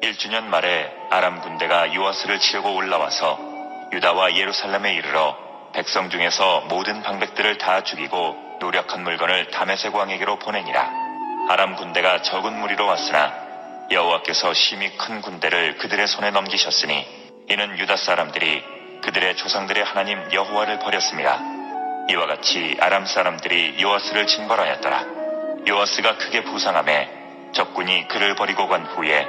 1주년 말에 아람 군대가 요아스를 치려고 올라와서 유다와 예루살렘에 이르러 백성 중에서 모든 방백들을 다 죽이고 노력한 물건을 다메섹 왕에게로 보내니라. 아람 군대가 적은 무리로 왔으나 여호와께서 심히 큰 군대를 그들의 손에 넘기셨으니 이는 유다 사람들이 그들의 조상들의 하나님 여호와를 버렸습니다. 이와 같이 아람 사람들이 요아스를 징벌하였더라. 요아스가 크게 부상하매 적군이 그를 버리고 간 후에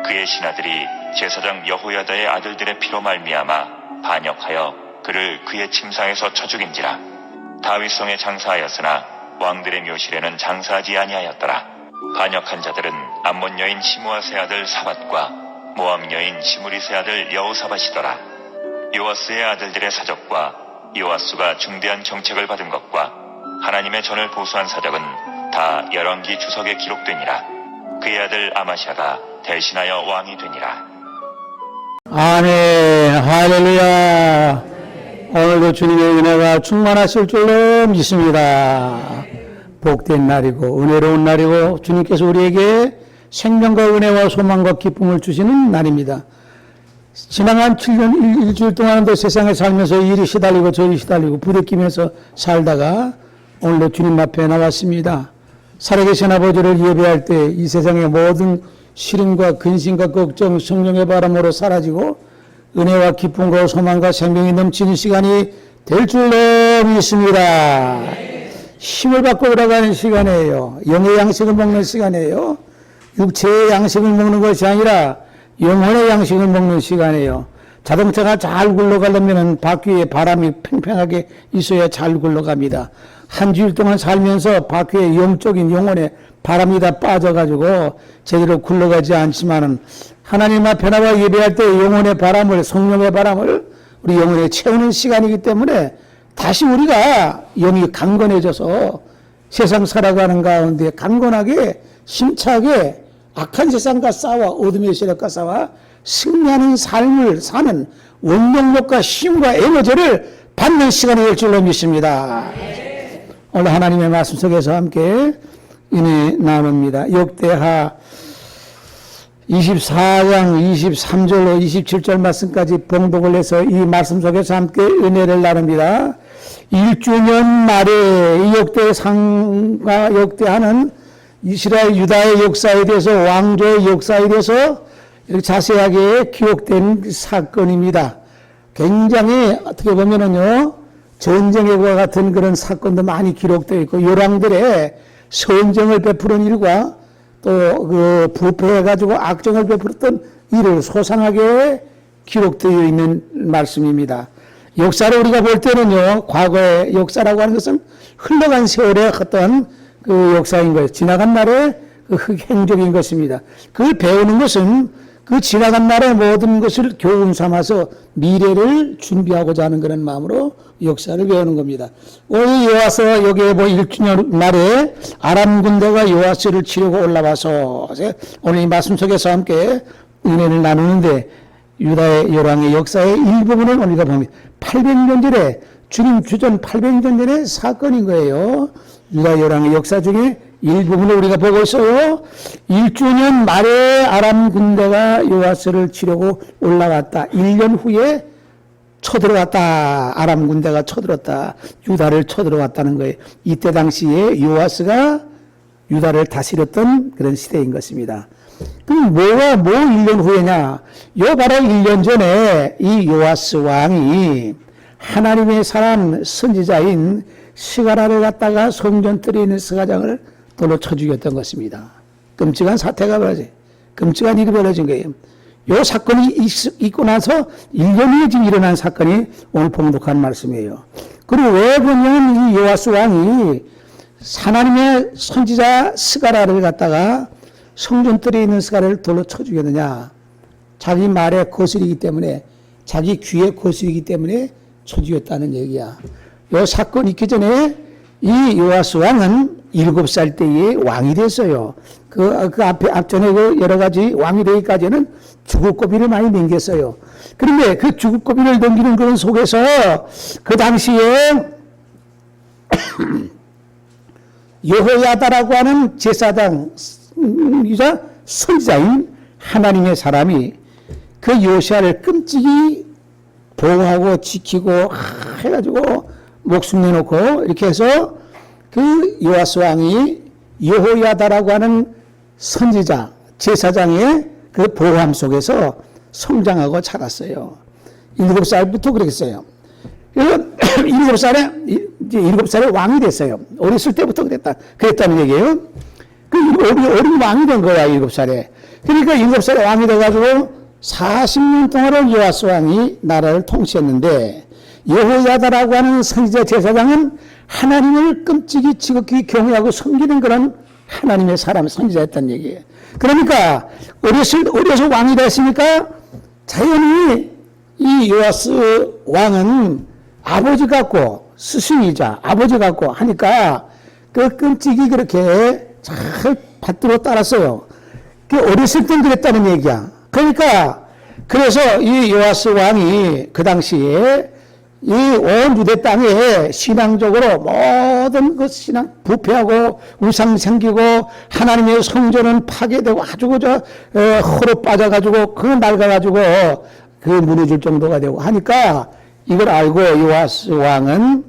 그의 신하들이 제사장 여호야다의 아들들의 피로 말미암아 반역하여 그를 그의 침상에서 쳐 죽인지라. 다윗성에 장사하였으나 왕들의 묘실에는 장사하지 아니하였더라. 반역한 자들은 암몬 여인 시므아세 아들 사밧과 모압 여인 시므리세 아들 여호사밧이더라. 요아스의 아들들의 사적과 요아스가 중대한 정책을 받은 것과 하나님의 전을 보수한 사적은 다 열왕기 주석에 기록되니라. 그의 아들 아마샤가 대신하여 왕이 되니라. 아멘. 할렐루야. 오늘도 주님의 은혜가 충만하실 줄로 믿습니다. 복된 날이고 은혜로운 날이고 주님께서 우리에게 생명과 은혜와 소망과 기쁨을 주시는 날입니다. 지나간 7년 일주일 동안도 세상에 살면서 이리 시달리고 저리 시달리고 부대끼면서 살다가 오늘도 주님 앞에 나왔습니다. 살아계신 아버지를 예배할 때 이 세상의 모든 시름과 근심과 걱정, 성령의 바람으로 사라지고 은혜와 기쁨과 소망과 생명이 넘치는 시간이 될 줄로 믿습니다. 힘을 받고 돌아가는 시간이에요. 영의 양식을 먹는 시간이에요. 육체의 양식을 먹는 것이 아니라 영혼의 양식을 먹는 시간이에요. 자동차가 잘 굴러가려면 바퀴에 바람이 팽팽하게 있어야 잘 굴러갑니다. 한 주일 동안 살면서 바퀴에 영적인 영혼의 바람이 다 빠져가지고 제대로 굴러가지 않지만은 하나님 앞에 나와 예배할 때 영혼의 바람을, 성령의 바람을 우리 영혼에 채우는 시간이기 때문에 다시 우리가 영이 강건해져서 세상 살아가는 가운데 강건하게 힘차게 악한 세상과 싸워 어둠의 세력과 싸워 승리하는 삶을 사는 원동력과 힘과 에너지를 받는 시간이 될 줄로 믿습니다. 오늘 하나님의 말씀 속에서 함께 은혜 나눕니다. 역대하 24장 23절로 27절 말씀까지 봉독을 해서 이 말씀 속에서 함께 은혜를 나눕니다. 1주년 말에 이 역대상과 역대하는 이스라엘 유다의 역사에 대해서 왕조의 역사에 대해서 이렇게 자세하게 기록된 사건입니다. 굉장히 어떻게 보면은요 전쟁과 같은 그런 사건도 많이 기록되어 있고 열왕들의 선정을 베푸는 일과 또 그 부패해가지고 악정을 베풀었던 일을 소상하게 기록되어 있는 말씀입니다. 역사를 우리가 볼 때는요 과거의 역사라고 하는 것은 흘러간 세월의 어떤 그 역사인 거예요. 지나간 날의 그 흑행적인 것입니다. 그걸 배우는 것은 그 지나간 날의 모든 것을 교훈 삼아서 미래를 준비하고자 하는 그런 마음으로 역사를 배우는 겁니다. 오늘 요아스 여기에 1주년 말에 아람 군대가 요아스를 치려고 올라와서 오늘 이 말씀 속에서 함께 은혜를 나누는데 유다의 열왕의 역사의 일부분을 우리가 봅니다. 800년 전에 주님 주전 800년 전의 사건인 거예요. 유다 열왕의 역사 중에 일부분을 우리가 보고 있어요. 1주년 말에 아람 군대가 요아스를 치려고 올라왔다. 1년 후에 쳐들어왔다. 아람 군대가 쳐들었다. 유다를 쳐들어왔다는 거예요. 이때 당시에 요아스가 유다를 다스렸던 그런 시대인 것입니다. 그럼 뭐 1년 후에냐? 요 바로 1년 전에 이 요아스 왕이 하나님의 사람 선지자인 스가랴를 갖다가 성전뜰에 있는 스가장을 돌로 쳐 죽였던 것입니다. 끔찍한 사태가 벌어진, 끔찍한 일이 벌어진 거예요. 이 사건이 있고 나서 1년 후에 지금 일어난 사건이 오늘 봉독한 말씀이에요. 그리고 왜 그러냐면 이 요아스 왕이 하나님의 선지자 스가랴를 갖다가 성전뜰에 있는 스가랴를 돌로 쳐 죽였느냐? 자기 말에 거스리기 때문에, 자기 귀에 거스리기 때문에 쳐 죽였다는 얘기야. 이 사건이 있기 전에 이 요아스 왕은 7살 때에 왕이 됐어요. 그 앞전에 그 여러 가지 왕이 되기까지는 죽을 고비를 많이 넘겼어요. 그런데 그 죽을 고비를 넘기는 그런 속에서 그 당시에 여호야다라고 하는 제사장, 선지자인 하나님의 사람이 그 요시아를 끔찍이 보호하고 지키고 해가지고 목숨 내놓고 이렇게 해서 그 요아스 왕이 여호야다라고 하는 선지자 제사장의 그 보호함 속에서 성장하고 자랐어요. 7살부터 그랬어요. 7살에 왕이 됐어요. 어렸을 때부터 그랬다는 얘기예요. 어린 왕이 된 거야, 7살에. 그러니까 7살에 왕이 돼가지고 40년 동안을 요아스 왕이 나라를 통치했는데, 여호야다라고 하는 선지자 제사장은 하나님을 끔찍이 지극히 경외하고 섬기는 그런 하나님의 사람, 선지자였다는 얘기예요. 그러니까 어려서 왕이 됐으니까 자연히 이 요아스 왕은 아버지 같고 스승이자 아버지 같고 하니까 그 끔찍이 그렇게 잘 받들어 따랐어요. 그 어렸을 땐 그랬다는 얘기야. 그러니까 그래서 이 요아스 왕이 그 당시에 이 온 유대 땅에 신앙적으로 모든 그 신앙 부패하고 우상 생기고 하나님의 성전은 파괴되고 아주 그저 허로 빠져가지고 그 낡아가지고 그 무너질 정도가 되고 하니까 이걸 알고 요아스 왕은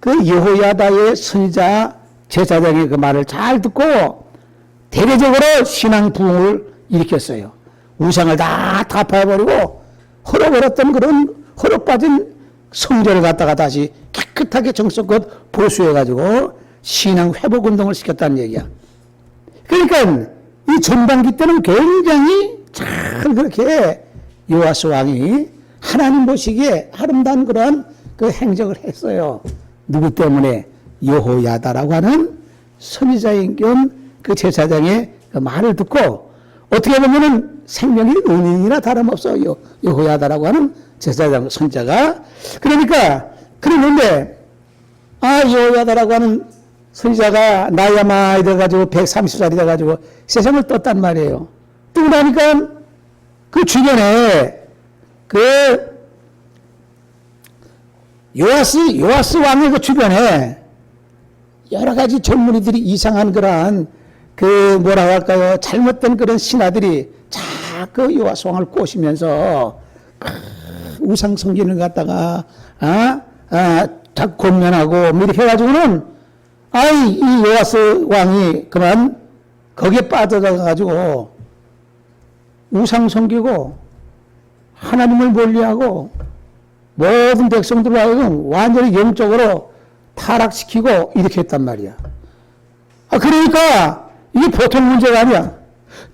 그 여호야다의 선지자 제사장의 그 말을 잘 듣고 대대적으로 신앙 부흥을 일으켰어요. 우상을 다 타파해버리고 헐어버렸던 그런 헐어 빠진 성전을 갖다가 다시 깨끗하게 정성껏 보수해가지고 신앙 회복 운동을 시켰다는 얘기야. 그러니까 이 전반기 때는 굉장히 잘 그렇게 요아스 왕이 하나님 보시기에 아름다운 그러한 그 행적을 했어요. 누구 때문에? 여호야다라고 하는 선지자인 겸 그 제사장의 그 말을 듣고 어떻게 보면은 생명이 은인이나 다름없어요. 여호야다라고 하는 제사장 선지자가. 그러니까 그랬는데 여호야다라고 하는 선지자가 나이가 많이 돼가지고 130살이 돼가지고 세상을 떴단 말이에요. 뜨고 나니까 그 주변에 그 요아스 왕의 그 주변에 여러 가지 젊은이들이 이상한 그러한 그 뭐라고 할까요? 잘못된 그런 신하들이 자꾸 요아스 왕을 꼬시면서 우상 성전을 갖다가 자꾸 권면하고 뭐 이렇게 해가지고는 이 요아스 왕이 그만 거기에 빠져가지고 우상 섬기고 하나님을 멀리하고 모든 백성들을 하여금 완전히 영적으로 타락시키고 이렇게 했단 말이야. 그러니까 이게 보통 문제가 아니야.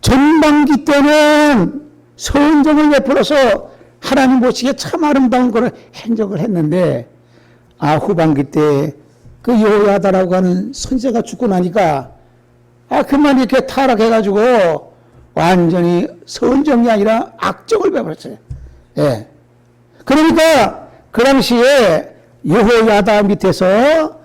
전반기 때는 선정을 베풀어서 하나님 보시기에 참 아름다운 그런 행적을 했는데 후반기 때 그 여호야다라고 하는 선지자가 죽고 나니까 그만 이렇게 타락해가지고 완전히 선정이 아니라 악정을 베풀었어요. 예. 그러니까 그 당시에 여호야다 밑에서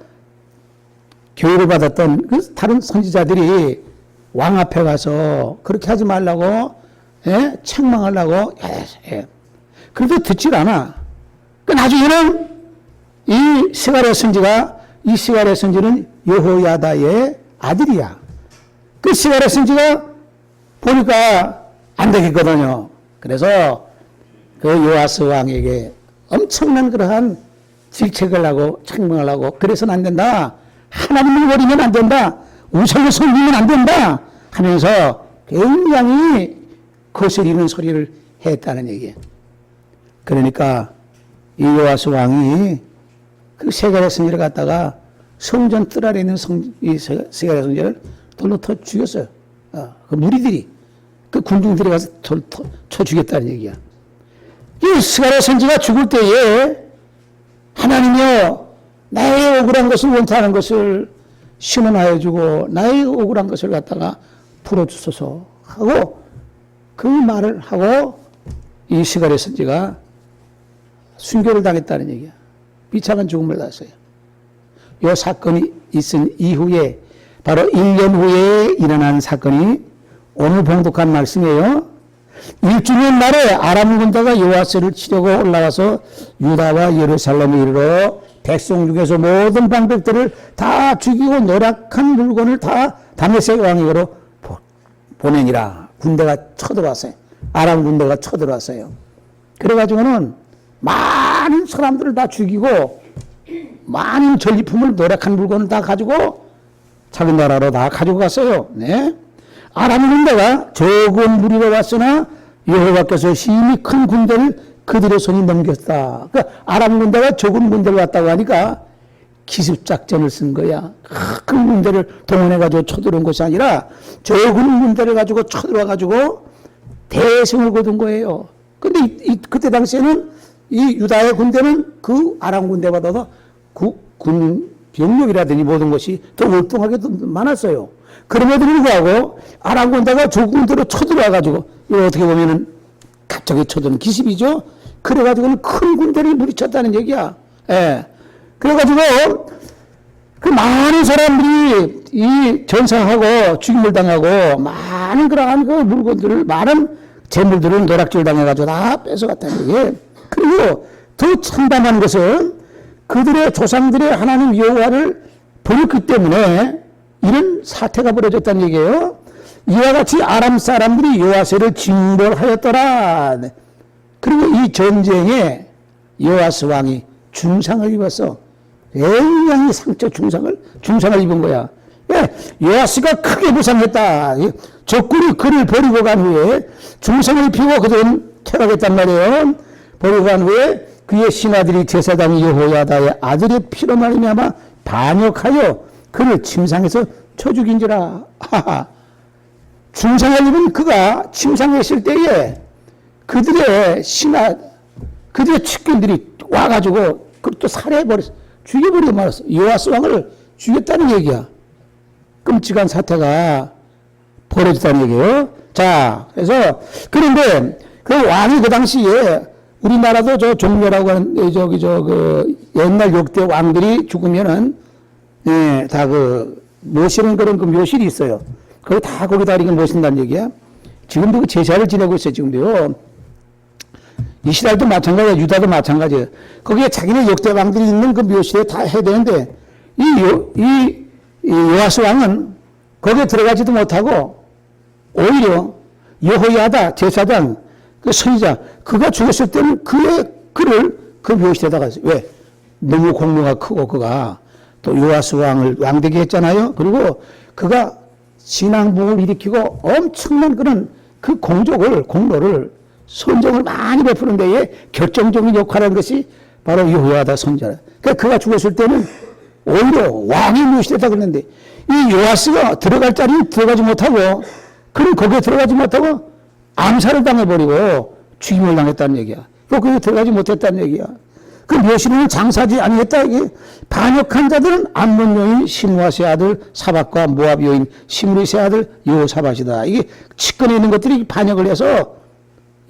교육을 받았던 그 다른 선지자들이 왕 앞에 가서 그렇게 하지 말라고 책망하려고 그래도 듣질 않아. 그 나중에는 이 스가랴 선지는 여호야다의 아들이야. 그 스가랴 선지가 보니까 안 되겠거든요. 그래서 그 요아스 왕에게 엄청난 그러한 질책을 하고 책망을 하고 그래서는 안 된다. 하나님을 버리면 안 된다. 우상을 섬기면 안 된다. 하면서 굉장히 거스리는 소리를 했다는 얘기예요. 그러니까 이 요아스 왕이 그 스가랴 선지를 갖다가 성전 뜰 아래 있는 이 스가랴 선지를 돌로 죽였어요. 그 무리들이 그 군중들이 가서 쳐 죽였다는 얘기야. 이 스가랴 선지가 죽을 때에 하나님이여 나의 억울한 것을 원하는 것을 신원하여 주고 나의 억울한 것을 갖다가 풀어주소서 하고 그 말을 하고 이 스가랴 선지가 순교를 당했다는 얘기야. 비참한 죽음을 당했어요. 이 사건이 있은 이후에 바로 1년 후에 일어난 사건이 오늘 봉독한 말씀이에요. 1주년 말에 아람 군대가 요아스를 치려고 올라가서 유다와 예루살렘에 이르러 백성 중에서 모든 방백들을 다 죽이고 노력한 물건을 다 다메섹 왕에게로 보내니라. 군대가 쳐들어왔어요. 아람 군대가 쳐들어왔어요. 그래가지고는 많은 사람들을 다 죽이고 많은 전리품을 노력한 물건을 다 가지고 자기 나라로 다 가지고 갔어요. 네. 아람 군대가 적은 무리로 왔으나 여호와께서 심히 큰 군대를 그들의 손이 넘겼다. 그러니까 아람 군대가 적은 군대를 왔다고 하니까 기습작전을 쓴 거야. 큰 군대를 동원해가지고 쳐들어온 것이 아니라 적은 군대를 가지고 쳐들어와가지고 대승을 거둔 거예요. 근데 그때 당시에는 이 유다의 군대는 그 아람 군대보다도 군 병력이라든지 모든 것이 더 월등하게 많았어요. 그럼에도 불구하고 아람 군대가 적은 군대로 쳐들어와가지고 이거 어떻게 보면은 갑자기 쳐드는 기습이죠. 그래가지고는 큰 군대를 물리쳤다는 얘기야. 예. 그래가지고 그 많은 사람들이 이 전사하고 죽임을 당하고 많은 그러한 그 물건들을 많은 재물들을 노략질 당해가지고 다 뺏어갔다는 얘기예요. 그리고 더 참담한 것은 그들의 조상들의 하나님 여호와를 버렸기 때문에 이런 사태가 벌어졌다는 얘기예요. 이와 같이 아람 사람들이 여호와세를 징벌하였더라. 그리고 이 전쟁에 여호와스 왕이 중상을 입었어. 굉장히 중상을 입은 거야. 왜? 여호와스가 크게 부상했다. 적군이 그를 버리고 간 후에 중상을 입히고 그들은 퇴각했단 말이에요. 버리고 간 후에 그의 신하들이 제사장 여호야다의 아들의 피로 말미암아 반역하여 그를 침상에서 쳐 죽인지라. 중상을 입은 그가 침상했을 때에 그들의 신하, 그들의 측근들이 와가지고 그걸 또 살해해버렸어. 죽여버리고 말았어. 여호와스 왕을 죽였다는 얘기야. 끔찍한 사태가 벌어졌다는 얘기예요. 자, 그래서 그런데 그 왕이 그 당시에 우리나라도 저 종묘라고 하는 그 옛날 역대 왕들이 죽으면은 예, 다 그 모시는 그런 그 묘실이 있어요. 그거 다 거기다 이렇게 모신다는 얘기야. 지금도 그 제사를 지내고 있어요. 지금도요. 이스라엘도 마찬가지야. 유다도 마찬가지야. 거기에 자기네 역대 왕들이 있는 그 묘실에 다 해야 되는데 이 요아스 왕은 거기에 들어가지도 못하고 오히려 여호야다 제사장 그 선지자 그가 죽었을 때는 그를 그 묘실에다가 했어요. 왜? 너무 공로가 크고 그가 또 요아스 왕을 왕되게 했잖아요. 그리고 그가 신앙부흥을 일으키고 엄청난 그런 그 공로를 선정을 많이 베푸는 데에 결정적인 역할을 한 것이 바로 여호야다 선지자라. 그러니까 그가 죽었을 때는 오히려 왕이 묘실에다 그랬는데 이 요아스가 들어갈 자리에 들어가지 못하고 그는 거기에 들어가지 못하고 암살을 당해버리고 죽임을 당했다는 얘기야. 거기에 들어가지 못했다는 얘기야. 그 묘실에는 장사지 아니했다. 이게 반역한 자들은 암몬 여인 신와세 아들 사박과 모압 여인 시므리세 아들 여호사밧이다. 이게 측근에 있는 것들이 반역을 해서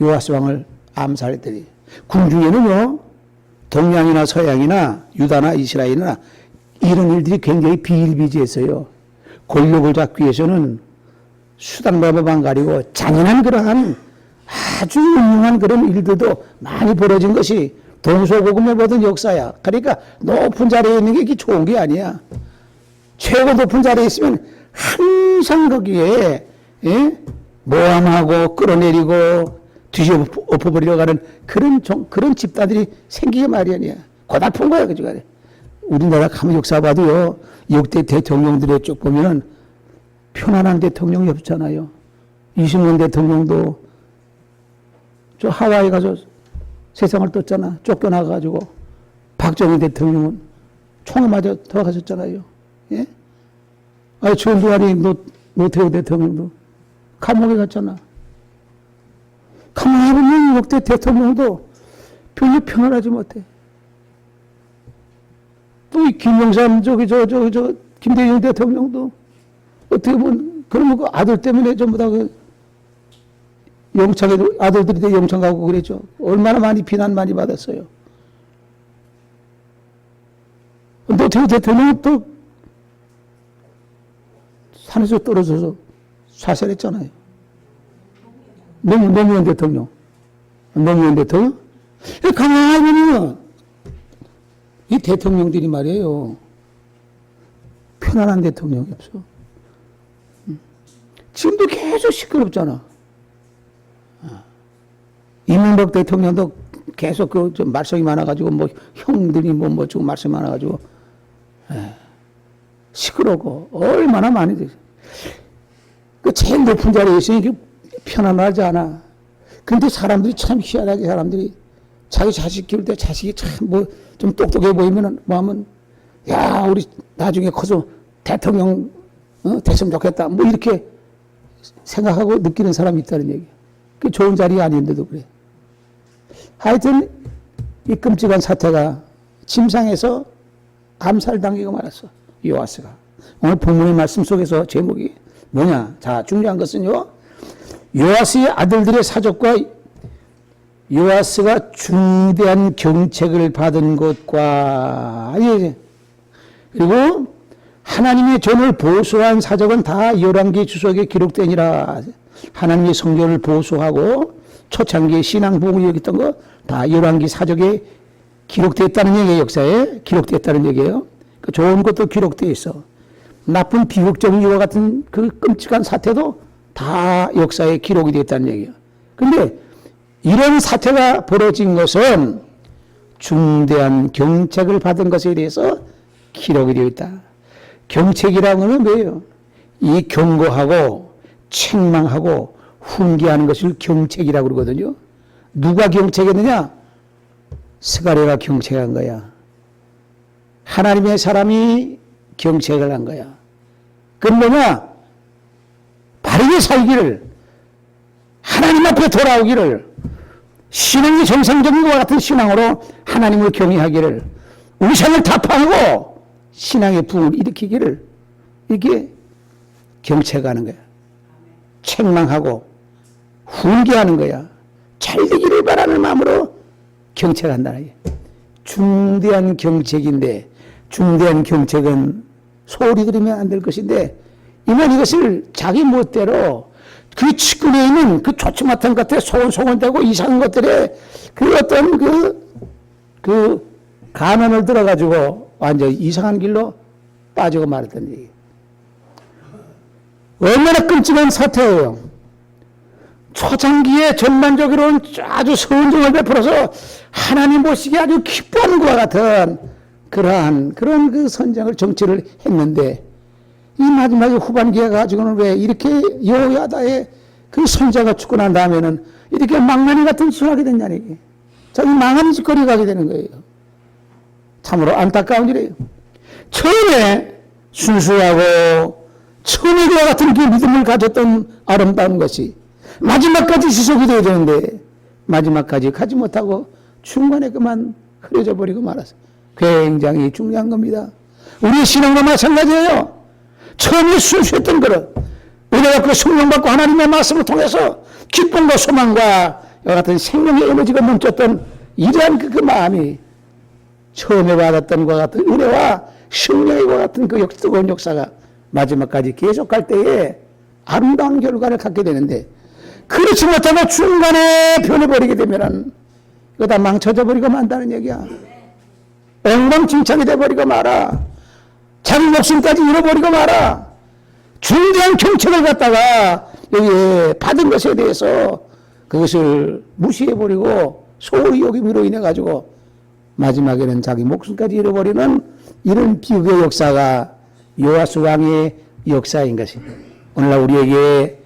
요아스 왕을 암살했더니 궁중에는요 동양이나 서양이나 유다나 이스라엘이나 이런 일들이 굉장히 비일비재했어요. 권력을 잡기 위해서는 수단 방법 안 가리고 잔인한 그러한 아주 훌륭한 그런 일들도 많이 벌어진 것이 동서고금의 모든 역사야. 그러니까 높은 자리에 있는 게 좋은 게 아니야. 최고 높은 자리에 있으면 항상 거기에 모함하고 끌어내리고 뒤집어 엎어버리려고 하는 그런 집단들이 생기게 마련이야. 고달픈 거야. 그죠? 우리나라 가면 역사 봐도요. 역대 대통령들의 쭉 보면은 편안한 대통령이 없잖아요. 이승만 대통령도 저 하와이 가서 세상을 떴잖아. 쫓겨나가지고. 박정희 대통령은 총에 맞아 돌아가셨잖아요. 예? 아니, 전두환이 노태우 대통령도 감옥에 갔잖아. 가만히 보면 역대 대통령도 별로 편안하지 못해. 또 이 김영삼, 김대중 대통령도 어떻게 보면, 그러면 그 아들 때문에 전부 다 영창에, 아들들이 다 영창 가고 그랬죠. 얼마나 많이 비난 많이 받았어요. 노태우 대통령은 또 산에서 떨어져서 사살했잖아요. 노무현 대통령. 가만히 보면 이 대통령들이 말이에요. 편안한 대통령이 없어. 지금도 계속 시끄럽잖아. 이명박 대통령도 계속 좀 말썽이 많아가지고 뭐 형들이 뭐 좀 말썽이 많아가지고 시끄럽고 얼마나 많이 되죠. 그 제일 높은 자리에 있으니 편안하지 않아. 근데 사람들이 참 희한하게 사람들이 자기 자식 키울 때 자식이 참 뭐 좀 똑똑해 보이면은 뭐 하면 야 우리 나중에 커서 대통령 됐으면 좋겠다 뭐 이렇게 생각하고 느끼는 사람이 있다는 얘기. 그 좋은 자리 아닌데도 그래. 하여튼 이 끔찍한 사태가 침상에서 암살당기고 말았어. 요아스가. 오늘 본문의 말씀 속에서 제목이 뭐냐? 자, 중요한 것은요. 요아스의 아들들의 사족과 요아스가 중대한 경책을 받은 것과 그리고 하나님의 전을 보수한 사적은 다 열왕기 주석에 기록되니라. 하나님의 성전을 보수하고 초창기의 신앙 보고 여겼던 거 다 열왕기 사적에 기록됐다는 얘기예요. 역사에 기록됐다는 얘기예요. 그 좋은 것도 기록되어 있어. 나쁜 비극적인 이와 같은 그 끔찍한 사태도 다 역사에 기록이 됐다는 얘기예요. 근데 이런 사태가 벌어진 것은 중대한 경책을 받은 것에 대해서 기록이 되어 있다. 경책이라는 것은 뭐예요? 이 경고하고 책망하고 훈계하는 것을 경책이라고 그러거든요. 누가 경책했느냐? 스가랴가 경책한 거야. 하나님의 사람이 경책을 한 거야. 그건 뭐냐? 바르게 살기를, 하나님 앞에 돌아오기를, 신앙이 정상적인 것 같은 신앙으로 하나님을 경외하기를, 우상을 타파하고 신앙의 부흥을 일으키기를 이렇게 경책하는 거야. 책망하고 훈계하는 거야. 잘 되기를 바라는 마음으로 경책한다는 거야. 중대한 경책인데 중대한 경책은 소리 들으면 안 될 것인데 이만 이것을 자기 멋대로 그 측근에 있는 그 좋지 못한 것들에 소곤소곤되고 이상한 것들에 그 어떤 그 가면을 들어가지고 완전 이상한 길로 빠지고 말았던 얘기. 얼마나 끔찍한 사태예요. 초창기에 전반적으로는 아주 선정을 베풀어서 하나님 보시기에 아주 기뻐하는 것과 같은 그러한 그런 그 선정을 정치를 했는데 이 마지막에 후반기에 가지고는 왜 이렇게 여호야다의 그 선자가 죽고 난 다음에는 이렇게 망나니 같은 짓을 하게 됐냐는 얘기. 자기 망하는 짓거리 가게 되는 거예요. 참으로 안타까운 일이에요. 처음에 순수하고 처음에 그와 같은 그 믿음을 가졌던 아름다운 것이 마지막까지 지속이 되어야 되는데 마지막까지 가지 못하고 중간에 그만 흐려져 버리고 말았어. 굉장히 중요한 겁니다. 우리의 신앙도 마찬가지예요. 처음에 순수했던 거를 우리가 그 성령 받고 하나님의 말씀을 통해서 기쁨과 소망과 이와 같은 생명의 에너지가 뭉쳤던 이러한 그 마음이 처음에 받았던 것과 같은 은혜와 성령의 것 같은 그 뜨거운 역사가 마지막까지 계속할 때에 아름다운 결과를 갖게 되는데 그렇지 못하고 중간에 변해버리게 되면은 이거 다 망쳐져 버리고 만다는 얘기야. 엉망진창이 돼버리고 말아. 자기 목숨까지 잃어버리고 말아. 중대한 경책을 갖다가 여기에 받은 것에 대해서 그것을 무시해버리고 소홀히 여김으로 인해 가지고 마지막에는 자기 목숨까지 잃어버리는 이런 비극의 역사가 요아스 왕의 역사인 것이 오늘날 우리에게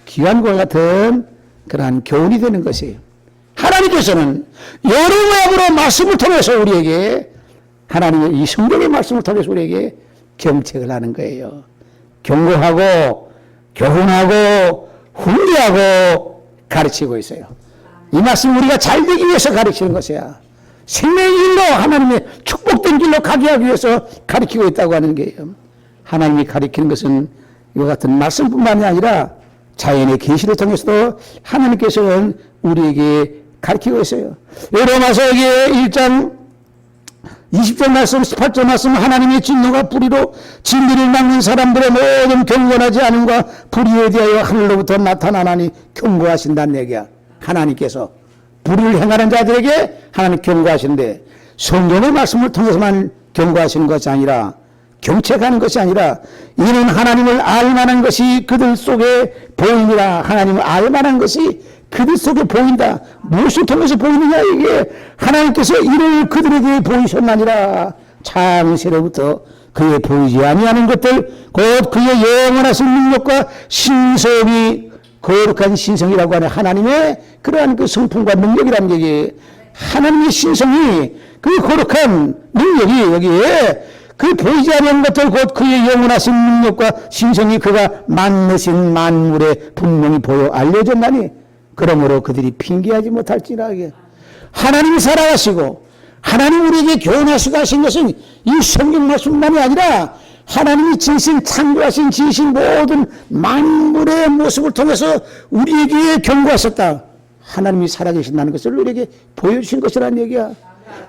기관과 같은 그러한 교훈이 되는 것이에요. 하나님께서는 여러 모양으로 말씀을 통해서 우리에게 하나님의 이 성경의 말씀을 통해서 우리에게 경책을 하는 거예요. 경고하고 교훈하고 훈계하고 가르치고 있어요. 이 말씀 우리가 잘 되기 위해서 가르치는 것이야. 생명의 길로 하나님의 축복된 길로 가게 하기 위해서 가르치고 있다고 하는 게요. 하나님이 가르치는 것은 이와 같은 말씀뿐만이 아니라 자연의 계시를 통해서도 하나님께서는 우리에게 가르치고 있어요. 로마서 1장 20절 말씀, 18절 말씀, 하나님의 진노가 불의로 진리를 막는 사람들의 모든 경건하지 않음과 불의에 대하여 하늘로부터 나타나나니 경고하신다는 얘기야. 하나님께서 불의를 행하는 자들에게 하나님 경고하시는데 성경의 말씀을 통해서만 경고하시는 것이 아니라 경책하는 것이 아니라 이는 하나님을 알만한 것이 그들 속에 보이니라. 하나님을 알만한 것이 그들 속에 보인다. 무엇을 통해서 보이느냐? 이게 하나님께서 이를 그들에게 보이셨나니라. 창세로부터 그의 보이지 아니하는 것들 곧 그의 영원하신 능력과 신성이 거룩한 신성이라고 하는 하나님의 그러한 그 성품과 능력이라는 얘기예요. 하나님의 신성이 그 거룩한 능력이 여기에 그 보이지 않는 것들 곧 그의 영원하신 능력과 신성이 그가 만드신 만물에 분명히 보여 알려졌나니 그러므로 그들이 핑계하지 못할지라. 하나님이 살아가시고 하나님 우리에게 교훈하시고 하신 것은 이 성경 말씀만이 아니라 하나님이 진신 창조하신 지으신 모든 만물의 모습을 통해서 우리에게 경고하셨다. 하나님이 살아계신다는 것을 우리에게 보여주신 것이라는 얘기야.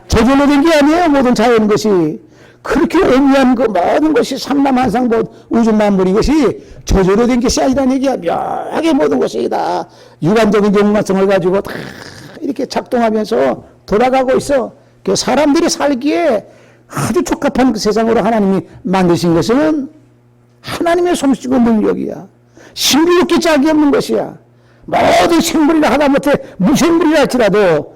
저절로 된 게 아니에요. 모든 자연 것이 그렇게 엄미한 그 모든 것이 삼라만상 우주 만물 이것이 저절로 된 것이 아니라는 얘기야. 묘하게 모든 것이 다 유관적인 연관성을 가지고 다 이렇게 작동하면서 돌아가고 있어. 그 사람들이 살기에 아주 적합한 그 세상으로 하나님이 만드신 것은 하나님의 솜씨고 능력이야. 신비롭게 짝이 없는 것이야. 모든 생물이라 하다못해 무생물이라 할지라도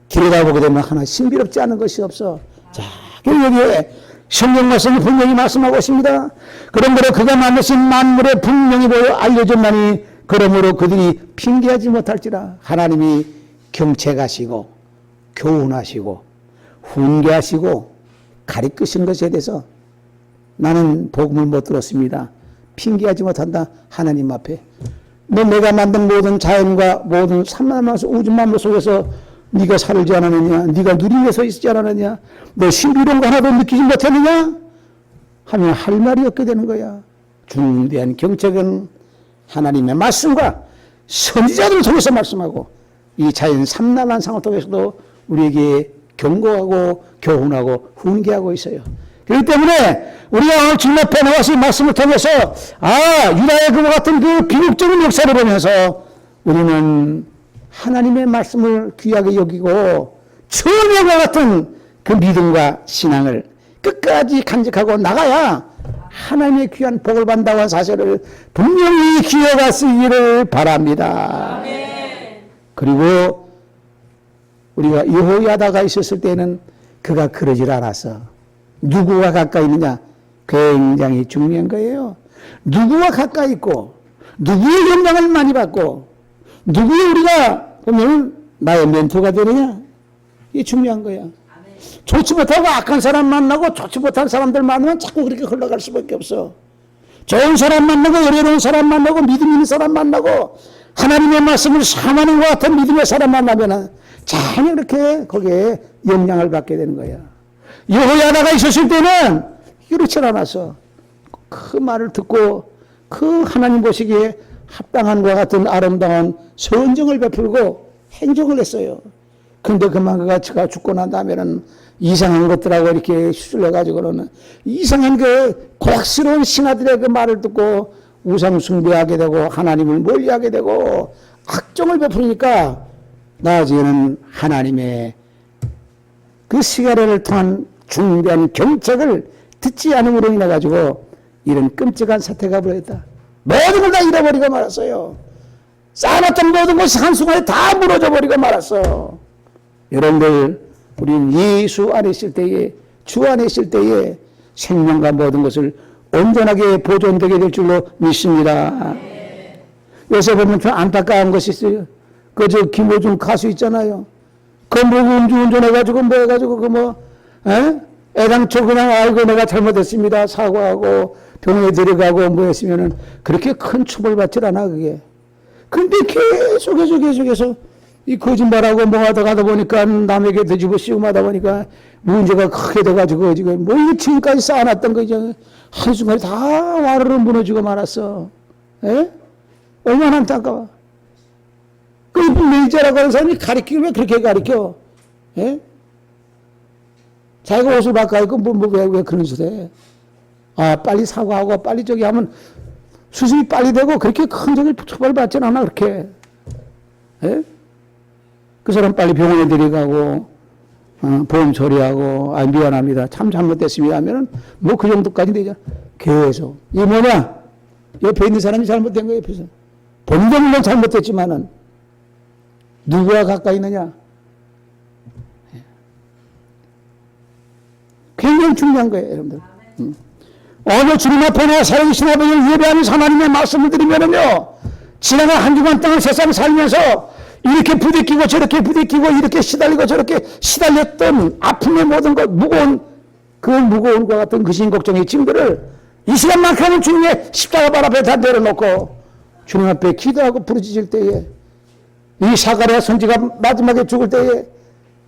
길에다 보게 되면 하나 신비롭지 않은 것이 없어. 자, 여기에 성경 말씀이 분명히 말씀하고 있습니다. 그러므로 그가 만드신 만물에 분명히 보여 알려졌나니 그러므로 그들이 핑계하지 못할지라. 하나님이 경책하시고 교훈하시고 훈계하시고 가리키신 것에 대해서 나는 복음을 못 들었습니다. 핑계하지 못한다. 하나님 앞에 내가 만든 모든 자연과 모든 삼라만 우주 만물 속에서 네가 살지 않았느냐, 네가 누리면서 있지 않았느냐, 너 신비로운 거 하나도 느끼지 못했느냐 하면 할 말이 없게 되는 거야. 중대한 경책은 하나님의 말씀과 선지자들을 통해서 말씀하고 이 자연 삼라만상을 통해서도 우리에게 경고하고 교훈하고 훈계하고 있어요. 그렇기 때문에 우리가 오늘 주님 앞에 나와서 이 말씀을 통해서 유다의 그와 같은 그 비극적인 역사를 보면서 우리는 하나님의 말씀을 귀하게 여기고 처음과 같은 그 믿음과 신앙을 끝까지 간직하고 나가야 하나님의 귀한 복을 받는다고 하는 사실을 분명히 기억하시기를 바랍니다. 그리고 우리가 여호야다가 있었을 때는 그가 그러질 않았어. 누구와 가까이 있느냐? 굉장히 중요한 거예요. 누구와 가까이 있고 누구의 영향을 많이 받고 누구의 우리가 그러면 나의 멘토가 되느냐? 이게 중요한 거야. 좋지 못하고 악한 사람 만나고 좋지 못한 사람들 만나면 자꾸 그렇게 흘러갈 수밖에 없어. 좋은 사람 만나고 어려운 사람 만나고 믿음 있는 사람 만나고 하나님의 말씀을 사모하는 것 같은 믿음의 사람 만나면 전혀 그렇게 거기에 영향을 받게 되는 거야. 여호야다가 있었을 때는 그렇지 않았어. 그 말을 듣고 그 하나님 보시기에 합당한 것 같은 아름다운 선정을 베풀고 행정을 했어요. 근데 그만 그가 죽고 난 다음에는 이상한 것들하고 이렇게 휘둘려가지고는 이상한 그 고학스러운 신하들의 그 말을 듣고 우상숭배하게 되고 하나님을 멀리하게 되고 악정을 베풀으니까 나중에는 하나님의 그 시가래를 통한 중대한 경책을 듣지 않음으로 인해 가지고 이런 끔찍한 사태가 벌어졌다. 모든 걸 다 잃어버리고 말았어요. 쌓아놨던 모든 것이 한순간에 다 무너져 버리고 말았어. 여러분들 우리는 예수 안에 있을 때에 주 안에 있을 때에 생명과 모든 것을 온전하게 보존되게 될 줄로 믿습니다. 요새 보면 좀 안타까운 것이 있어요. 저 김호중 가수 있잖아요. 그 뭐 음주운전해가지고 뭐 해가지고 애당초 그냥 아이고 내가 잘못했습니다 사과하고 병원에 데려가고 뭐 했으면은 그렇게 큰 처벌받질 않아 그게. 근데 계속해서 이 거짓말하고 뭐 하다 보니까 남에게 뒤집어 씌우고 하다 보니까 문제가 크게 돼가지고 지금 뭐 이게 지금까지 쌓아놨던 거 이제 한순간에 다 와르르 무너지고 말았어. 에? 얼마나 안타까워. 그 메이저라고 하는 사람이 가르치기를 왜 그렇게 가르쳐? 예? 자기가 옷을 바꿔 입고 왜 그런 짓을 해? 빨리 사과하고 빨리 저기 하면 수습이 빨리 되고 그렇게 큰 저기 처벌받지는 않아 그렇게. 예? 그 사람 빨리 병원에 데려가고 보험 처리하고, 미안합니다. 참 잘못됐습니다 하면은, 뭐 그 정도까지 되죠. 계속. 이게 뭐냐? 옆에 있는 사람이 잘못된 거예요, 옆에서. 본인도 물론 잘못됐지만은, 누구와 가까이 있느냐? 굉장히 중요한 거예요, 여러분들. 오늘 주님 앞에 나 살아계신 아버지를 예배하는 하나님의 말씀을 드리면은요, 지나간 한 주간 동안 세상 살면서 이렇게 부딪히고 저렇게 부딪히고 이렇게 시달리고 저렇게 시달렸던 아픔의 모든 것, 그 무거운과 같은 그 걱정의 짐들을 이 시간만큼은 주님의 십자가 발 앞에 다 내려놓고 주님 앞에 기도하고 부르짖을 때에 이 사가랴 선지가 마지막에 죽을 때에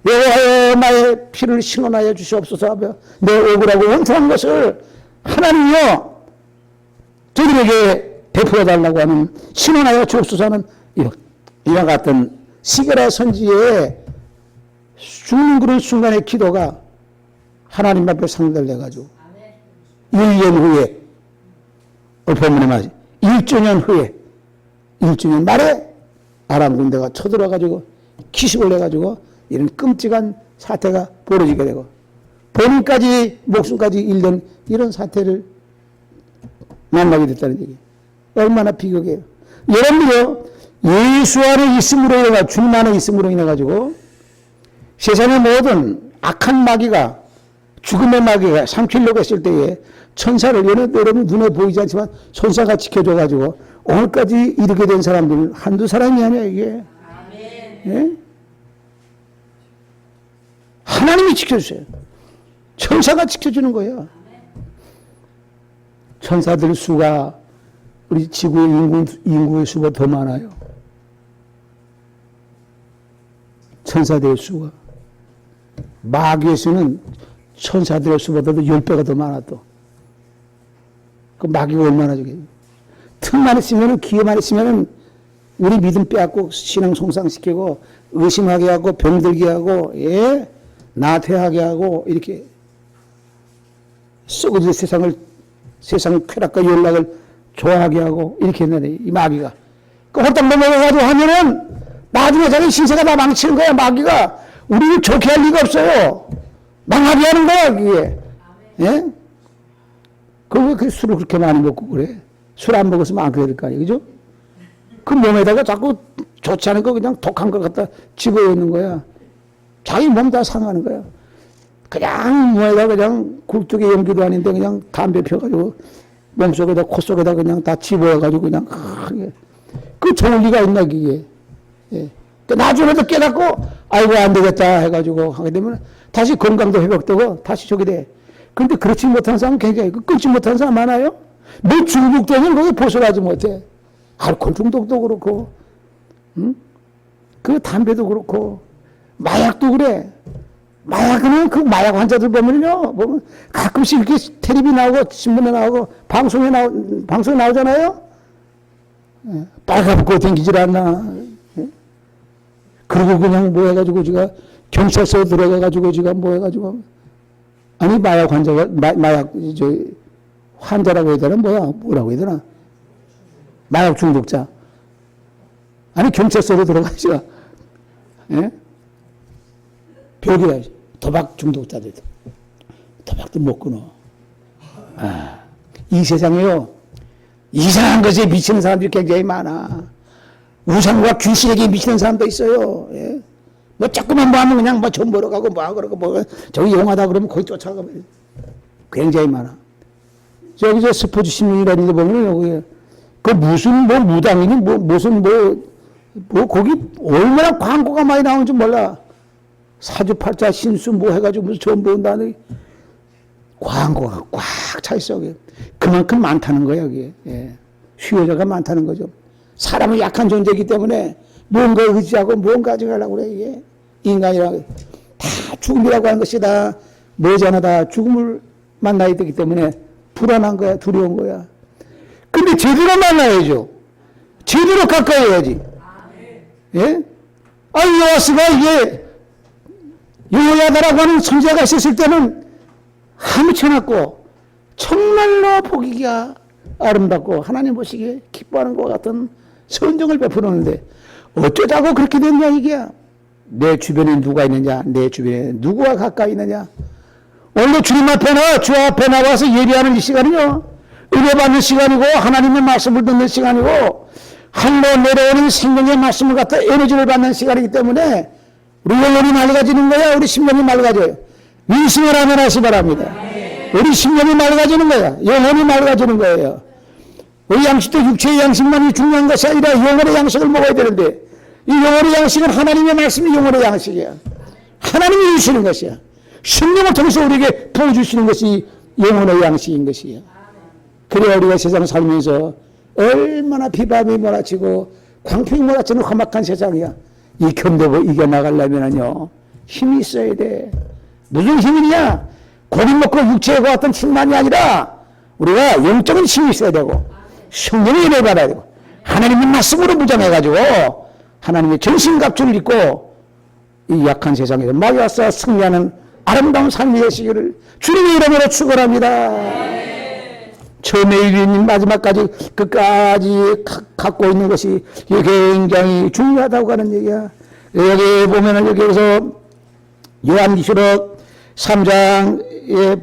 여호와여 나의 피를 신원하여 주시옵소서 하며 내 억울하고 원통한 것을 하나님이여 저들에게 베풀어 달라고 하는 신원하여 주옵소서 하는 이와 같은 시가랴 선지의 죽는 그런 순간의 기도가 하나님 앞에 상달돼가지고 1년 후에 본문에 말하지 1주년 후에 1주년 말에 아람 군대가 쳐들어가지고 기습을 해가지고 이런 끔찍한 사태가 벌어지게 되고 본인까지 목숨까지 잃는 이런 사태를 만나게 됐다는 얘기예요. 얼마나 비극이에요. 여러분들요 예수 안에 있음으로 인해 주님 안에 있음으로 인해 가지고 세상의 모든 악한 마귀가 죽음의 마귀가 삼키려고 했을 때에 천사를 여러분 눈에 보이지 않지만 천사가 지켜줘 가지고 오늘까지 이르게 된 사람들은 한두 사람이 아니야 이게. 예? 하나님이 지켜주세요. 천사가 지켜주는 거예요. 천사들 수가 우리 지구의 인구의 수보다 더 많아요. 천사들의 수가. 마귀의 수는 천사들의 수보다도 10배가 더 많아 또. 그 마귀가 얼마나 저기. 틈만 있으면은, 기회만 있으면은 우리 믿음 빼앗고 신앙 송상시키고 의심하게 하고 병들게 하고, 예? 나태하게 하고 이렇게 썩어질 세상 쾌락과 연락을 좋아하게 하고 이렇게 했는데 이 마귀가 그 홀딱 넘어가가지고 하면은 나중에 자기 신세가 다 망치는 거야. 마귀가 우리를 좋게 할 리가 없어요. 망하게 하는 거야 그게. 예? 그 술을 그렇게 많이 먹고 그래. 술 안 먹었으면 안 그래야 될 거 아니에요, 그죠? 그 몸에다가 자꾸 좋지 않은 거 그냥 독한 거 갖다 집어넣는 거야. 자기 몸 다 상하는 거야. 그냥 뭐에다 그냥 굴뚝에 연기도 아닌데 그냥 담배 펴가지고 몸속에다 콧속에다 그냥 다 집어가지고 그냥 그 좋을 리가 있나 그게. 예. 나중에도 깨닫고 아이고 안 되겠다 해가지고 하게 되면 다시 건강도 회복되고 다시 저기 돼. 근데 그렇지 못한 사람 굉장히 끊지 못한 사람 많아요. 뭐 중독되면 거기 벗어나지 못해. 알코올 중독도 그렇고, 그 담배도 그렇고, 마약도 그래. 마약은 그 마약 환자들 보면요, 가끔씩 이렇게 텔레비 나오고 신문에 나오고 방송에 나오잖아요. 예, 빨갛고 댕기질 않나. 예? 그리고 그냥 뭐 해가지고 지가 경찰서 들어가가지고 지가 뭐 해가지고 아니 마약 환자가 마약 환자라고 해야 되나 뭐라고 해야 되나 마약 중독자 아니 경찰서로 들어가죠. 예? 벽이라 도박 중독자들도 도박도 못 끊어. 이 세상에요 이상한 것에 미치는 사람들이 굉장히 많아. 우상과 귀신에게 미치는 사람도 있어요. 예? 뭐 조금만 뭐 하면 그냥 뭐 전 보러 가고 뭐 그러고 뭐 저기 용하다 그러면 거기 쫓아가고 굉장히 많아. 저기 저 스포츠 신문이라는 데 보면 여기 그 무슨 뭐 무당이니 무슨 뭐 거기 얼마나 광고가 많이 나오는지 몰라. 사주팔자 신수 뭐 해가지고 무슨 전 본다는 광고가 꽉 차 있어. 그만큼 많다는 거야 여기. 예. 수요자가 많다는 거죠. 사람은 약한 존재이기 때문에 뭔가 의지하고 뭔가 가져가려고 그래 이게. 인간이라고 다 죽음이라고 하는 것이 다 머지않아 죽음을 만나야 되기 때문에 불안한 거야, 두려운 거야. 근데 제대로 만나야죠. 제대로 가까이 해야지. 예? 여호와스가 이게 여호야다라고 하는 선지자가 있었을 때는 하무쳐놨고 정말로 보기가 아름답고 하나님 보시기에 기뻐하는 것 같은 선정을 베풀었는데 어쩌자고 그렇게 됐냐 이게. 내 주변에 누가 있느냐? 내 주변에 누구와 가까이 있느냐? 오늘 주님 앞에 나와 주 앞에 나와서 예배하는 이 시간은요, 은혜 받는 시간이고 하나님의 말씀을 듣는 시간이고 하늘로 내려오는 생명의 말씀을 갖다 에너지를 받는 시간이기 때문에 우리 영혼이 맑아지는 거야. 우리 심령이 맑아져요. 민심을 하면 하시 바랍니다. 우리 심령이 맑아지는 거야. 영혼이 맑아지는 거예요. 우리 양식도 육체의 양식만이 중요한 것이 아니라 영혼의 양식을 먹어야 되는데 이 영혼의 양식은 하나님의 말씀이 영혼의 양식이야. 하나님이 주시는 것이야. 성령을 통해서 우리에게 부어주시는 것이 영혼의 양식인 것이야. 그래야 우리가 세상 살면서 얼마나 비바람이 몰아치고 광풍이 몰아치는 험악한 세상이야. 이 견디고 이겨나가려면요 힘이 있어야 돼. 무슨 힘이냐? 고기 먹고 육체에 같은 힘만이 아니라 우리가 영적인 힘이 있어야 되고 성령의 은혜를 받아야 되고 하나님의 말씀으로 무장해가지고 하나님의 전신갑주를 입고 이 약한 세상에서 마귀와서 승리하는 아름다운 삶이 되시기를 주님의 이름으로 축원합니다. 처음에 이르는 마지막까지 끝까지 갖고 있는 것이 굉장히 중요하다고 하는 얘기야. 여기 보면은 여기에서 요한계시록 3장에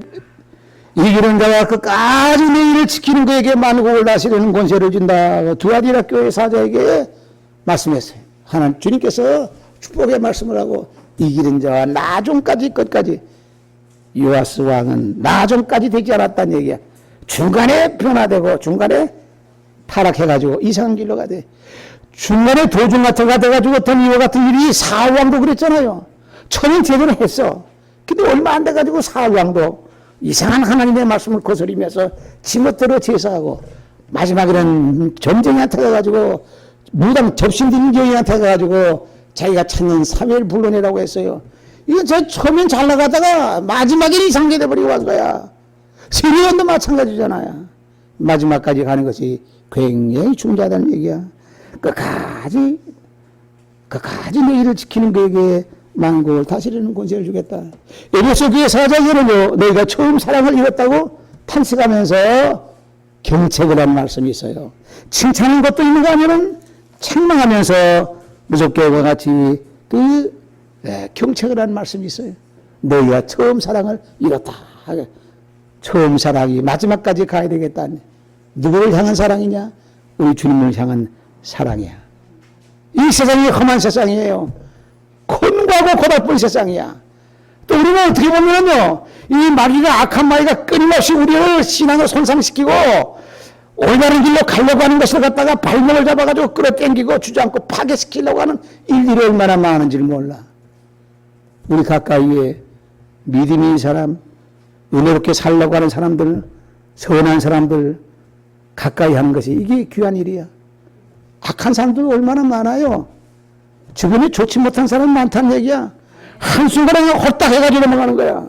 이기는 자와 끝까지 내 일을 지키는 그에게 만국을 다스리는 권세를 준다. 두아디라 교회 사자에게 말씀했어요. 하나님 주님께서 축복의 말씀을 하고 이기는 자와 나중까지 끝까지 요아스 왕은 나중까지 되지 않았다는 얘기야. 중간에 변화되고 중간에 타락해가지고 이상한 길로 가대. 중간에 도중 같은 거 돼가지고 어떤 이와 같은 일이 사울왕도 그랬잖아요. 처음엔 제대로 했어. 근데 얼마 안 돼가지고 사울왕도 이상한 하나님의 말씀을 거스리면서 지멋대로 제사하고 마지막에는 점쟁이한테 가가지고 무당 접신드린 여인한테 가가지고 자기가 찾는 사회를 불러내라고 했어요. 이거 저 처음엔 잘 나가다가 마지막에 이상하게 돼버리고 간 거야. 세례원도 마찬가지잖아요. 마지막까지 가는 것이 굉장히 중요하다는 얘기야. 끝까지 내 일을 지키는 그에게 만국을 다스리는 권세를 주겠다. 에베소 교회 사자에게는요, 너희가 처음 사랑을 잃었다고 탄식하면서 경책을 한 말씀이 있어요. 칭찬하는 것도 있는 거 아니면 책망하면서 무섭게 와 같이 경책을 한 말씀이 있어요. 너희가 처음 사랑을 잃었다. 처음 사랑이 마지막까지 가야 되겠다. 누구를 향한 사랑이냐? 우리 주님을 향한 사랑이야. 이 세상이 험한 세상이에요. 곤고하고 고달픈 세상이야. 또 우리는 어떻게 보면요, 이 마귀가, 악한 마귀가 끊임없이 우리를 신앙을 손상시키고 올바른 길로 가려고 하는 것을 갖다가 발목을 잡아가지고 끌어당기고 주저앉고 파괴시키려고 하는 일들이 얼마나 많은지를 몰라. 우리 가까이에 믿음이 있는 사람, 은혜롭게 살려고 하는 사람들, 선한 사람들 가까이 하는 것이 이게 귀한 일이야. 악한 사람들 얼마나 많아요. 주변에 좋지 못한 사람 많다는 얘기야. 한순간에 홀딱 해가지고 넘어가는 거야.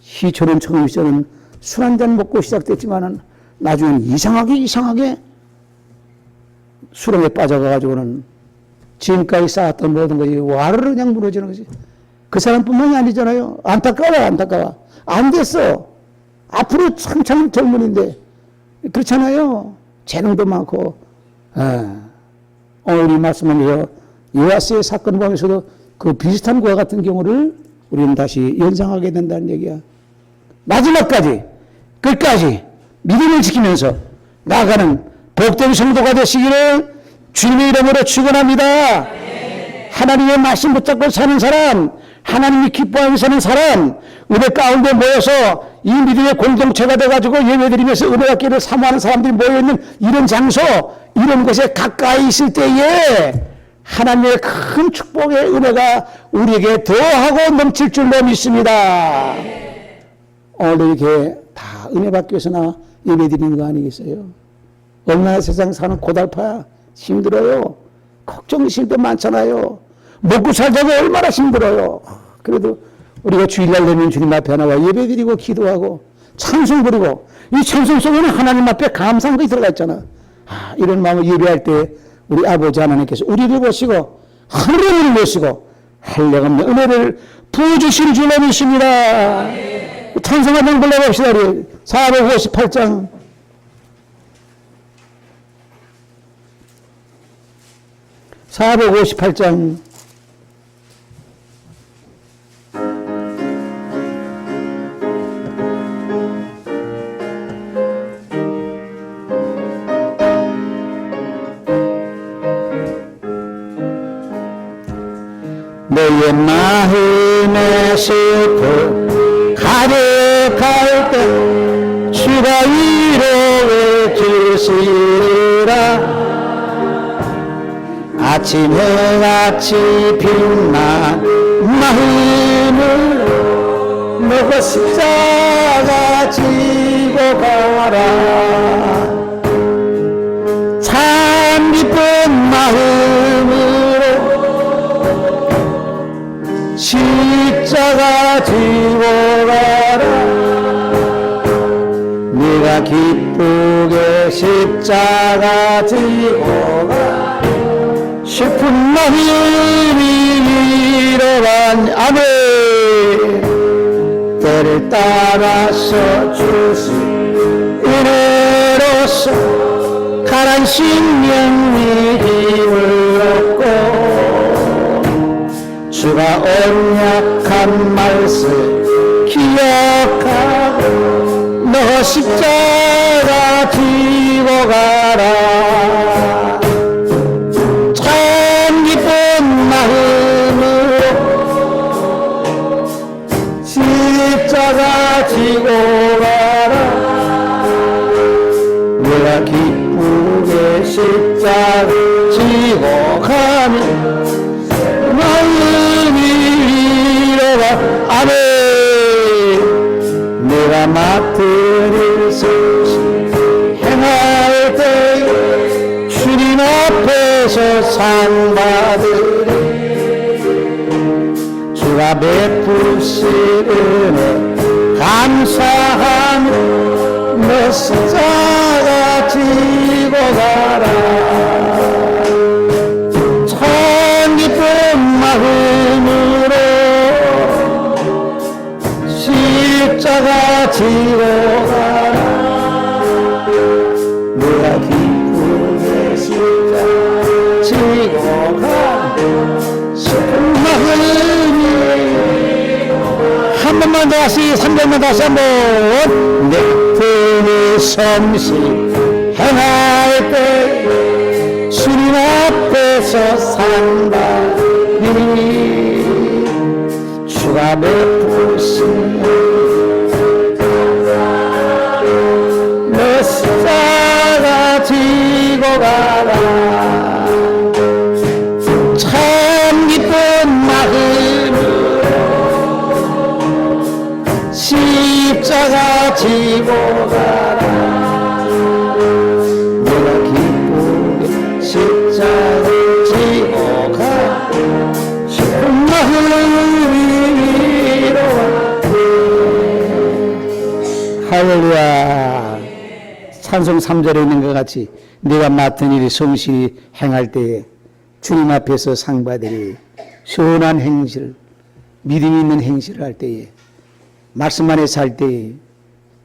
희초는 처음에는 술 한잔 먹고 시작됐지만은 나중엔 이상하게 수렁에 빠져가가지고는 지금까지 쌓았던 모든 것이 와르르 그냥 무너지는 거지. 그 사람뿐만이 아니잖아요. 안타까워. 안 됐어. 앞으로 한참 젊은인데 그렇잖아요. 재능도 많고. 오늘 이 말씀은요, 요아스의 사건을 보면서도 그 비슷한 것과 같은 경우를 우리는 다시 연상하게 된다는 얘기야. 마지막까지 끝까지 믿음을 지키면서 나아가는 복된 성도가 되시기를 주님의 이름으로 축원합니다. 하나님의 말씀 붙잡고 사는 사람, 하나님이 기뻐하며 사는 사람, 은혜 가운데 모여서 이 믿음의 공동체가 돼가지고 예배드리면서 은혜 받기를 사모하는 사람들이 모여있는 이런 장소, 이런 곳에 가까이 있을 때에 하나님의 큰 축복의 은혜가 우리에게 더하고 넘칠 줄로 믿습니다. 오늘 이렇게 다 은혜 받기 위해서나 예배드리는 거 아니겠어요? 얼마나 세상 사는 고달파야. 힘들어요. 걱정이실도 많잖아요. 먹고 살자고 얼마나 힘들어요. 그래도 우리가 주일날 되면 주님 앞에 나와 예배드리고 기도하고 찬송 부르고 이 찬송 속에는 하나님 앞에 감사한 것이 들어가 있잖아. 이런 마음을 예배할 때 우리 아버지 하나님께서 우리를 보시고 하늘을 보시고 한량없는 은혜를 부어주실 줄로 믿습니다. 찬송 한번 불러봅시다. 우리 458장 458장. 너의 마음에 슬퍼 가득할 때 주가 위로해 주시리라. 아침에 같이 빛난 마음을 너가 십자가 지고 가라. 참 기쁜 마음으로 십자가 지고 가라. 네가 기쁘게 십자가 지고 가라. 슬픈 마음이 위로한 아멘. 때를 따라서 주신 은혜로서 가난 심령이 힘을 얻고 주가 언약한 말씀 기억하고 너 십자가 지고 가라. 참 기쁜 마음으로 십자가 지고 가라. 내가 기쁘게 십자가 지고 가면 마음이 위로가 아멘. 내가 맡은 일 성실 행할 때 주님 앞에서 상 받으리. 주가 베푸신 은혜 감사하며 너 십자가 지고 가라. 참 기쁜 마음으로 십자가 지고 가라. 내가 기쁘게 십자가 지고 가라. 슬픈 마음이 한 번만 다시 3번만 다시 한번. 내 품이 섬시 행할 때 주님 앞에서 상 받으리. 주가 베푸신 너 십자가 지고 가라. 참 기쁜 마음으로 십자가 지고 가라. 내가 기쁘게 십자가 지고 가라. 슬픈 마음이 위로와. 할렐루야. 찬송 3절에 있는 것 같이 내가 맡은 일이 성실히 행할 때에 주님 앞에서 상 받으리. 선한 행실, 믿음 있는 행실을 할 때에, 말씀 안에 살 때에,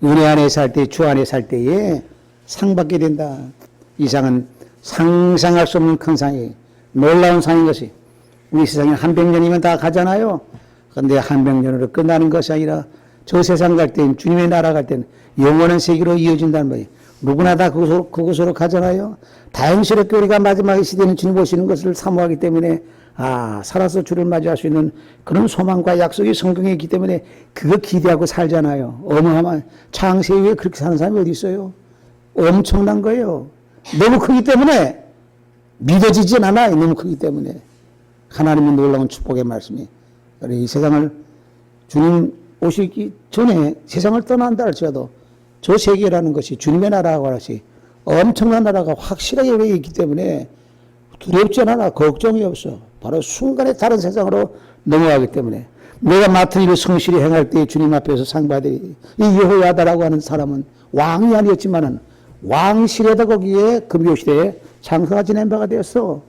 은혜 안에 살 때에, 주 안에 살 때에 상 받게 된다. 이 상은 상상할 수 없는 큰 상이, 놀라운 상인 것이, 우리 세상에 한백년이면 다 가잖아요. 그런데 한백년으로 끝나는 것이 아니라 저 세상 갈 때는, 주님의 나라 갈 때는 영원한 세계로 이어진다는 말이에요. 누구나 다 그곳으로 가잖아요. 다행스럽게 우리가 마지막 시대는 주님 오시는 것을 사모하기 때문에 살아서 주를 맞이할 수 있는 그런 소망과 약속이 성경에 있기 때문에 그거 기대하고 살잖아요. 어마어마한 창세 위에 그렇게 사는 사람이 어디 있어요? 엄청난 거예요. 너무 크기 때문에 믿어지진 않아요. 너무 크기 때문에. 하나님의 놀라운 축복의 말씀이 이 세상을 주님 오시기 전에 세상을 떠난다 할지라도 저 세계라는 것이 주님의 나라하고 같이 엄청난 나라가 확실하게 여기 있기 때문에 두렵지 않아. 걱정이 없어. 바로 순간에 다른 세상으로 넘어가기 때문에 내가 맡은 일을 성실히 행할 때 주님 앞에서 상 받으리. 이 여호야다라고 하는 사람은 왕이 아니었지만은 왕실에다 거기에 금요시대에 장사가 지낸 바가 되었어.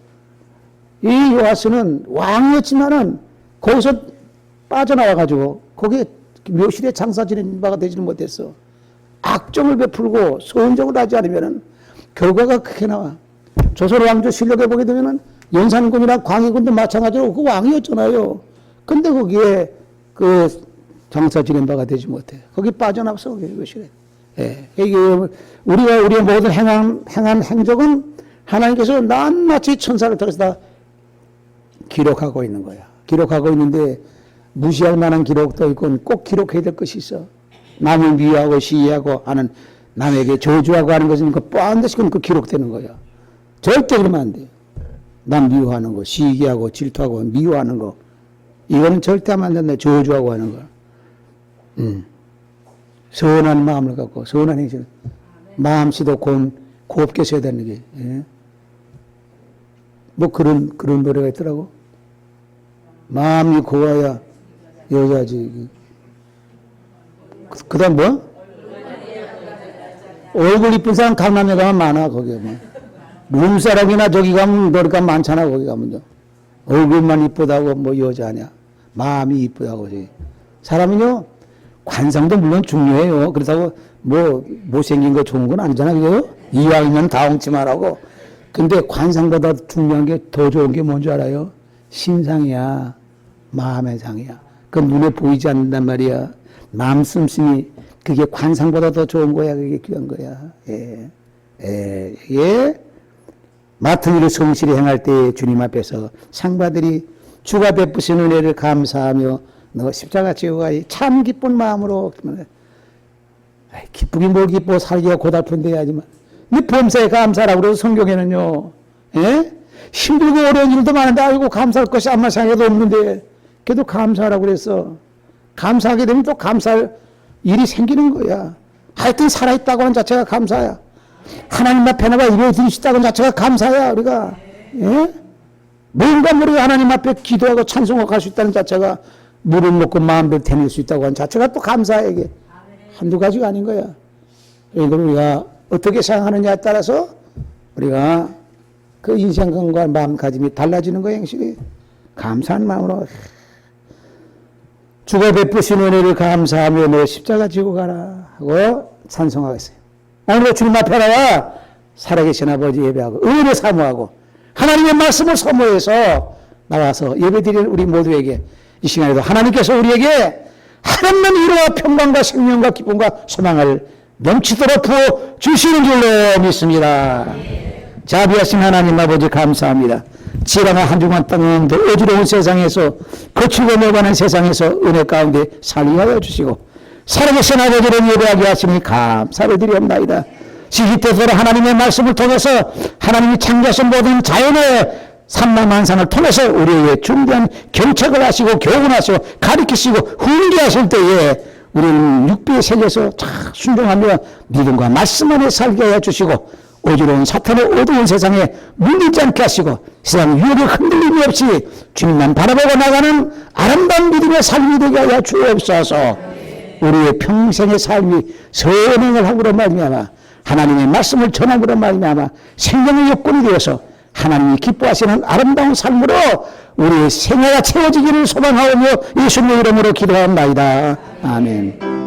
이 요아스는 왕이었지만은 거기서 빠져나와가지고 거기에 묘실에 장사 지낸 바가 되지는 못했어. 악정을 베풀고 소원적으로 하지 않으면은 결과가 크게 나와. 조선 왕조 실록에 보게 되면은 연산군이나 광해군도 마찬가지로 그 왕이었잖아요. 근데 거기에 그 장사 지낸 바가 되지 못해. 거기 빠져나왔어. 그것이래. 예. 이게 우리의 모든 행한 행적은 하나님께서 낱낱이 천사를 통해서 다 기록하고 있는 거야. 기록하고 있는데 무시할 만한 기록도 있고 꼭 기록해야 될 것이 있어. 남을 미워하고 시기하고 하는, 남에게 저주하고 하는 것은 그 반드시 그 기록되는 거야. 절대 그러면 안 돼. 남 미워하는 거, 시기하고 질투하고 미워하는 거, 이거는 절대 하면 안 된다. 저주하고 하는 거. 선한 마음을 갖고, 선한 행실, 마음씨도 곱게 써야 되는 게. 예? 뭐 그런 노래가 있더라고. 마음이 고와야 여자지. 그 다음 뭐? 얼굴 이쁜 사람 강남에 가면 많아, 거기에 뭐. 룸사랑이나 저기 가면 노래가 많잖아, 거기 가면요. 얼굴만 이쁘다고 뭐 여자냐. 마음이 이쁘다고. 사람은요, 관상도 물론 중요해요. 그렇다고 뭐 못생긴 거 좋은 건 아니잖아, 그죠? 이왕이면 다홍치마라고. 근데 관상보다 중요한 게 더 좋은 게 뭔지 알아요? 신상이야. 마음의 상이야. 그 눈에 보이지 않는단 말이야. 마음 씀씀이 그게 관상보다 더 좋은 거야. 그게 귀한 거야. 예. 맡은 일을 성실히 행할 때 주님 앞에서 상받으리. 주가 베푸신 은혜를 감사하며 너 십자가 지고 가이 참 기쁜 마음으로. 기쁘긴 뭘 기뻐. 살기가 고달픈데 하지만 네 범사에 감사라고 그래서 성경에는요. 예? 힘들고 어려운 일도 많은데 아이고 감사할 것이 아무 생각도 없는데 그래도 감사하라고 그랬어. 감사하게 되면 또 감사할 일이 생기는 거야. 하여튼 살아있다고 하는 자체가 감사야. 하나님 앞에 나가 이루어질 수 있다고 하는 자체가 감사야. 우리가. 예? 뭔가 모르게 하나님 앞에 기도하고 찬송하고 갈 수 있다는 자체가 물을 먹고 마음대로 되낼 수 있다고 하는 자체가 또 감사야. 이게 한두 가지가 아닌 거야. 이걸 우리가 어떻게 생각하느냐에 따라서 우리가 그 인생관과 마음가짐이 달라지는 거야. 형식이. 감사한 마음으로 주가 베푸신 은혜를 감사하며 너 십자가 지고 가라 하고 찬송하겠어요. 오늘 주님 앞에 나와 살아계신 아버지 예배하고 은혜를 사모하고 하나님의 말씀을 사모해서 나와서 예배드리는 우리 모두에게 이 시간에도 하나님께서 우리에게 하나님의 위로와 평강과 생명과 기쁨과 소망을 넘치도록 부어 주시는 줄로 믿습니다. 자비하신 하나님 아버지 감사합니다. 지랑한 한 주간 땅은 어지러운 세상에서 거칠고 매관한 세상에서 은혜 가운데 살게 하여 주시고 살아계신 아버지를 예배하게 하시니 감사를 드리옵나이다. 시기때도록 하나님의 말씀을 통해서 하나님이 창조하신 모든 자연의 산만한상을 통해서 우리에게 중대한 경책을 하시고 교훈하시고 가르치시고 훈계하실 때에 우리는 육비의 세계에서 잘 순종하며 믿음과 말씀 안에 살게 하여 주시고 어지러운 사탄의 어두운 세상에 물리지 않게 하시고 세상 유혹에 흔들림이 없이 주님만 바라보고 나가는 아름다운 믿음의 삶이 되게 하여 주옵소서. 우리의 평생의 삶이 선행을 함으로 말미암아 하나님의 말씀을 전함으로 말미암아 생명의 여건이 되어서 하나님이 기뻐하시는 아름다운 삶으로 우리의 생애가 채워지기를 소망하오며 예수님의 이름으로 기도합니다. 아멘.